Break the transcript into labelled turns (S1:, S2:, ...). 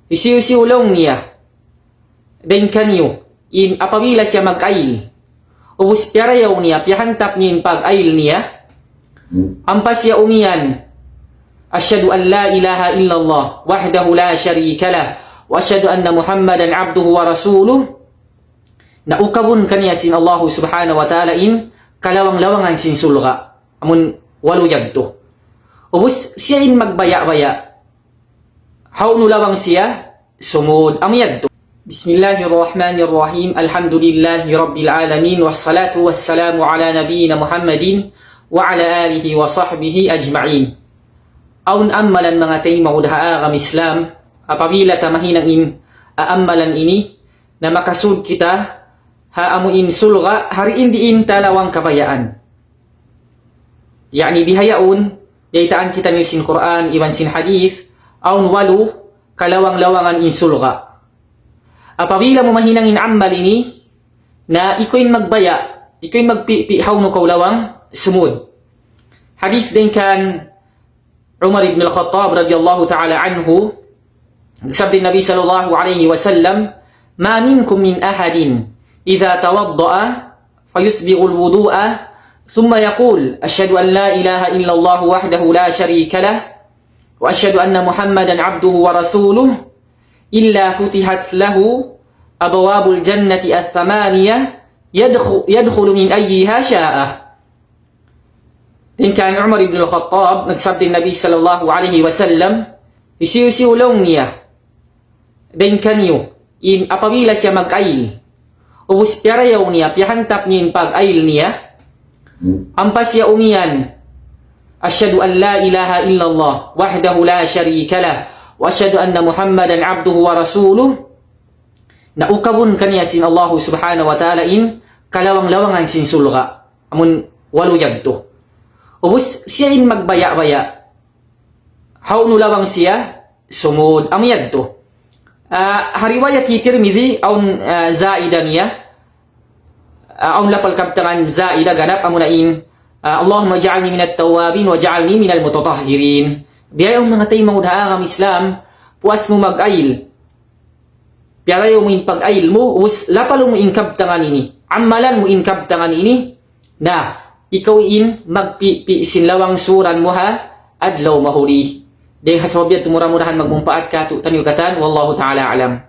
S1: isiusiulong niya din kanyo in apabila siya mag-ail. Ubus piarayaw niya, pihantap niya in pag-ail niya. Ampas siya umiyan, asyhadu an la ilaha illallah wahdahu la syarika lah wa asyhadu anna Muhammadan abduhu wa rasuluh. Naukabun kaniya sin Allah subhanahu wa ta'ala in kalawang-lawangan sin sulga. Amun waluyag to. Ubus siya in magbaya-baya. Haunu lawang siya sumud amyad to. Bismillahirrahmanirrahim. Alhamdulillahi rabbil alamin wassalatu wassalamu ala nabiyyina Muhammadin wa ala alihi wa sahbihi ajma'in. Aun ammalan mga tay maudhaagam Islam apabila tamahinang in aammalan ini na makasud kita haamuin sulga hari indiin talawang kabayaan. Yani bihayaun daytaan kita ni sin Quran iwan sin hadith aun walu kalawang-lawangan in sulga. Apabila mo mahinang in ammal ini na iko'y magbaya, iko'y magpipihaw no kaulawang sumud. Hadith din kan Umar ibn al-Khattab radiyallahu ta'ala anhu, sabdi Nabi sallallahu alayhi wa sallam, ma minkum min ahadin idha tawadda'a fayusbighu al-wudu'a thumma yaqul ashhadu an la ilaha illa Allah wahdahu la sharika lah wa ashhadu anna Muhammadan abduhu wa rasuluh illa futihat lahu abwabul jannati ath-thamaniyah yadkhulu min ayyiha sya'ah. Din kan Umar ibn al-Khattab nagsabdi Nabi sallallahu alaihi wasallam, isiusiulong niya din kanyo in apabila siya mag-ail. Ubus piarayaw niya, pihantap niya in pag-ail niya. Ampas siya umiyan, asyhadu an la ilaha illallah wahdahu la syarika lah wa asyhadu anna Muhammadan abduhu wa rasuluh. Naukabun kaniya sin Allah subhanahu wa ta'ala in kalawang-lawangan sin sulga. Amun waluyag to. Ubus siya in magbaya-baya. Haunu lawang siya sumud amyad to. Hariwayat Tirmidhi aun zaida niya. Aun lapal kabtangan zaida ganap amunain Allahumma ja'alni minat tawabin wa ja'alni minal mutatahhirin. Biyayong mga tayo mangudhaagam Islam, puas mo mag-ail. Biyarayo mo in pag-ail mo, us lapalo mo in kabtangan ini. Ammalan mo in kabtangan ini, na ikaw in magpipi sinlawang suran mo ha, adlaw mahuli. Dahil hasabiyat tumura-murahan magmumpaat ka, tanyo katan, wallahu ta'ala alam.